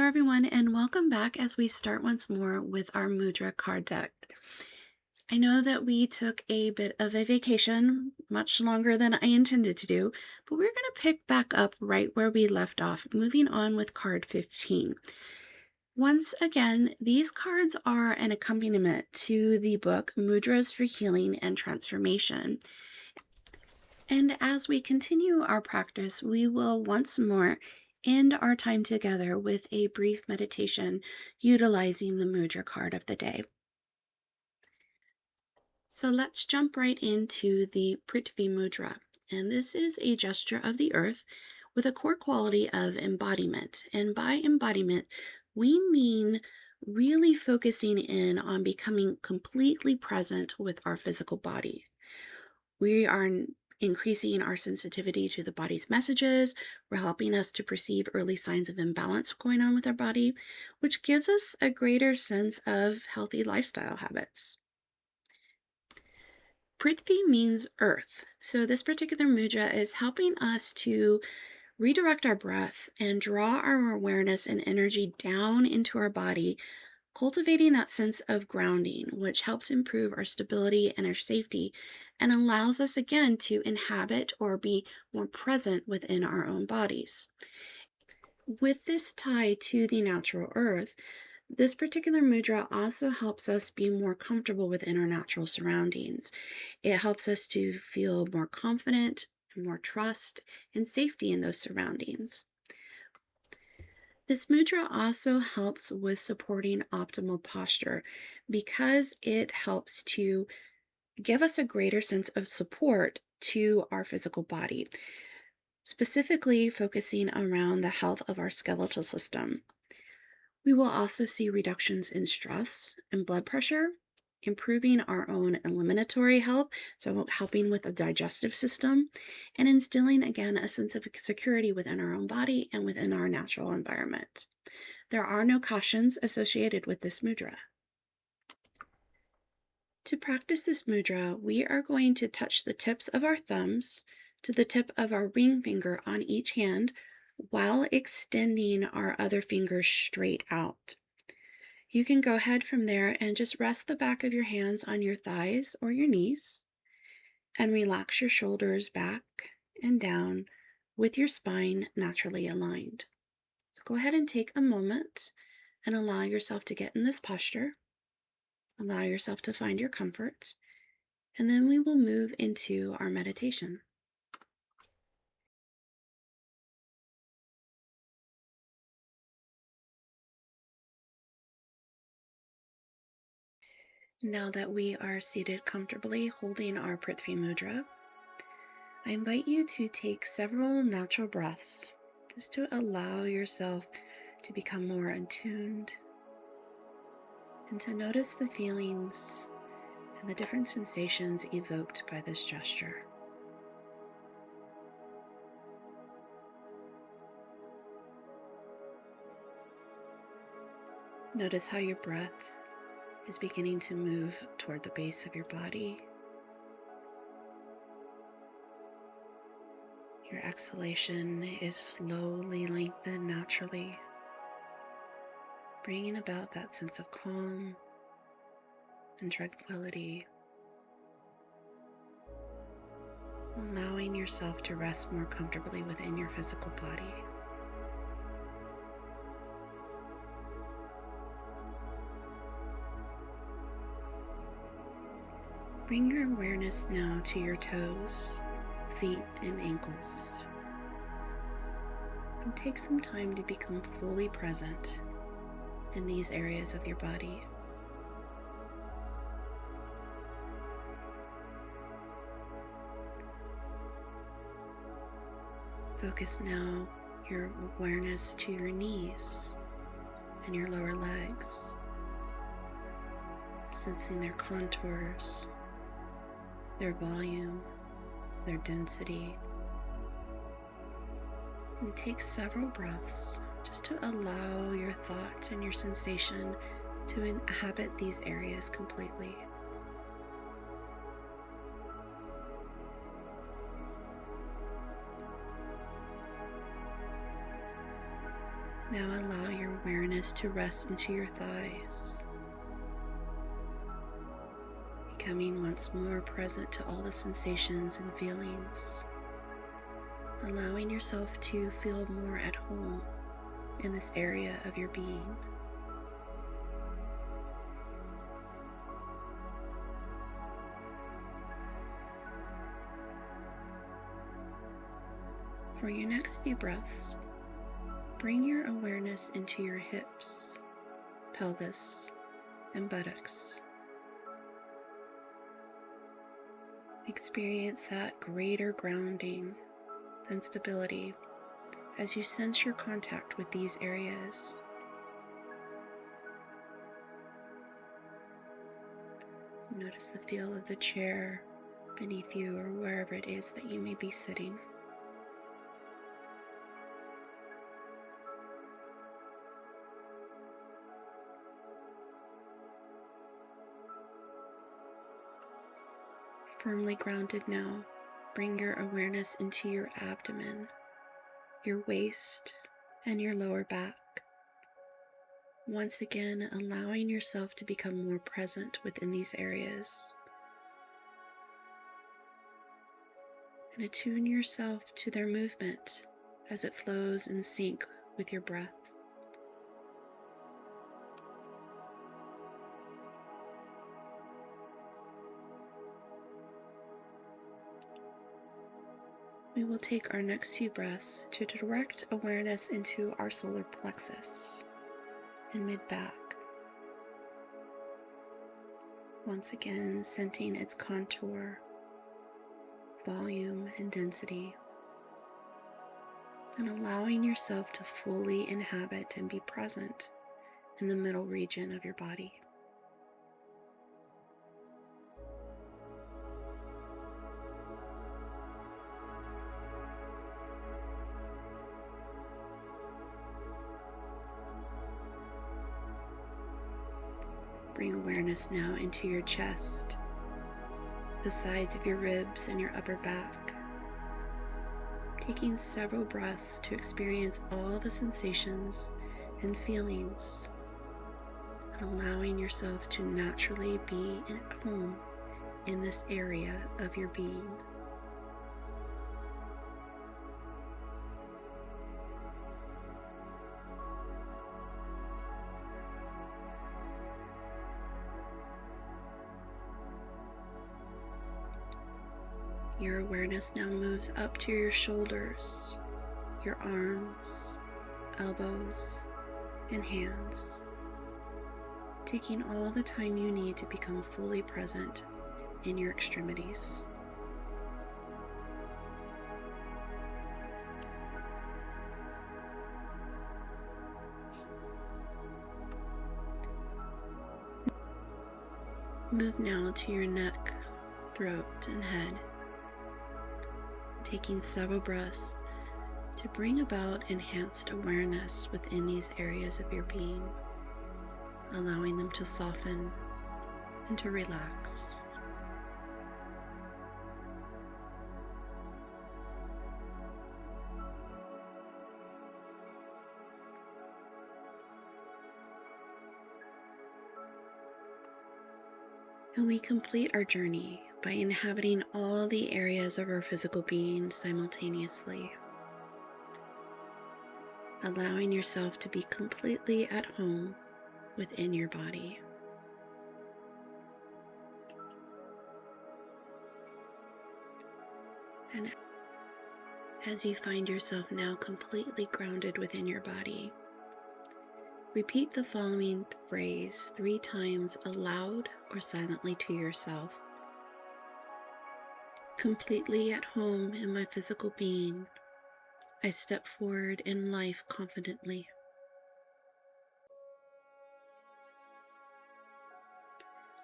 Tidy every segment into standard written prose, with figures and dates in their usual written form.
everyone, and welcome back as we start once more with our Mudra Card Deck. I know that we took a bit of a vacation, much longer than I intended to do, but we're going to pick back up right where we left off, moving on with card 15. Once again, these cards are an accompaniment to the book Mudras for Healing and Transformation. And as we continue our practice, we will once more end our time together with a brief meditation utilizing the Mudra card of the day. So let's jump right into the Prithivi Mudra. And this is a gesture of the earth with a core quality of embodiment. And by embodiment, we mean really focusing in on becoming completely present with our physical body. We are increasing our sensitivity to the body's messages. We're helping us to perceive early signs of imbalance going on with our body, which gives us a greater sense of healthy lifestyle habits. Prithvi means earth, so this particular mudra is helping us to redirect our breath and draw our awareness and energy down into our body, cultivating that sense of grounding, which helps improve our stability and our safety and allows us again to inhabit or be more present within our own bodies. With this tie to the natural earth, this particular mudra also helps us be more comfortable within our natural surroundings. It helps us to feel more confident, more trust, and safety in those surroundings. This mudra also helps with supporting optimal posture because it helps to give us a greater sense of support to our physical body, specifically focusing around the health of our skeletal system. We will also see reductions in stress and blood pressure, improving our own eliminatory health, so helping with the digestive system, and instilling again a sense of security within our own body and within our natural environment. There are no cautions associated with this mudra. To practice this mudra, we are going to touch the tips of our thumbs to the tip of our ring finger on each hand while extending our other fingers straight out. You can go ahead from there and just rest the back of your hands on your thighs or your knees and relax your shoulders back and down with your spine naturally aligned. So go ahead and take a moment and allow yourself to get in this posture. Allow yourself to find your comfort, and then we will move into our meditation. Now that we are seated comfortably holding our Prithivi Mudra, I invite you to take several natural breaths just to allow yourself to become more attuned and to notice the feelings and the different sensations evoked by this gesture. Notice how your breath is beginning to move toward the base of your body. Your exhalation is slowly lengthened naturally, bringing about that sense of calm and tranquility, allowing yourself to rest more comfortably within your physical body. Bring your awareness now to your toes, feet, and ankles. And take some time to become fully present in these areas of your body. Focus now your awareness to your knees and your lower legs, sensing their contours, their volume, their density. And take several breaths just to allow your thought and your sensation to inhabit these areas completely. Now allow your awareness to rest into your thighs, becoming once more present to all the sensations and feelings, allowing yourself to feel more at home in this area of your being. For your next few breaths, bring your awareness into your hips, pelvis, and buttocks. Experience that greater grounding and stability as you sense your contact with these areas. Notice the feel of the chair beneath you or wherever it is that you may be sitting. Firmly grounded now, bring your awareness into your abdomen, your waist, and your lower back. Once again, allowing yourself to become more present within these areas. And attune yourself to their movement as it flows in sync with your breath. We will take our next few breaths to direct awareness into our solar plexus and mid-back. Once again, sensing its contour, volume, and density, and allowing yourself to fully inhabit and be present in the middle region of your body. Bring awareness now into your chest, the sides of your ribs and your upper back, taking several breaths to experience all the sensations and feelings, and allowing yourself to naturally be at home in this area of your being. Your awareness now moves up to your shoulders, your arms, elbows, and hands, taking all the time you need to become fully present in your extremities. Move now to your neck, throat, and head, taking several breaths to bring about enhanced awareness within these areas of your being, allowing them to soften and to relax. And we complete our journey by inhabiting all the areas of our physical being simultaneously, allowing yourself to be completely at home within your body. And as you find yourself now completely grounded within your body, repeat the following phrase 3 times aloud or silently to yourself. Completely at home in my physical being, I step forward in life confidently.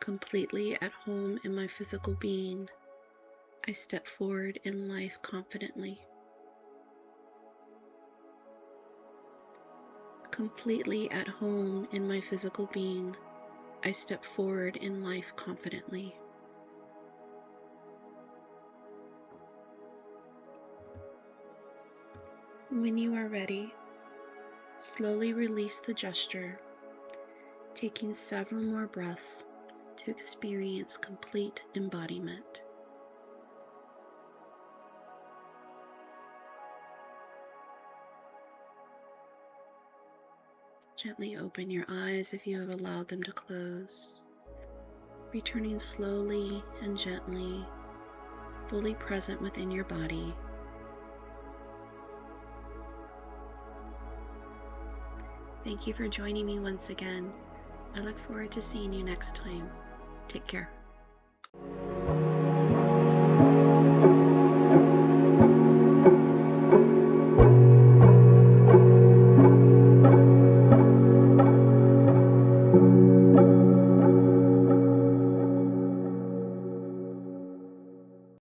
Completely at home in my physical being, I step forward in life confidently. Completely at home in my physical being, I step forward in life confidently. When you are ready, Slowly release the gesture, taking several more breaths to experience complete embodiment. Gently open your eyes if you have allowed them to close, returning slowly and gently, fully present within your body. Thank you for joining me once again. I look forward to seeing you next time. Take care.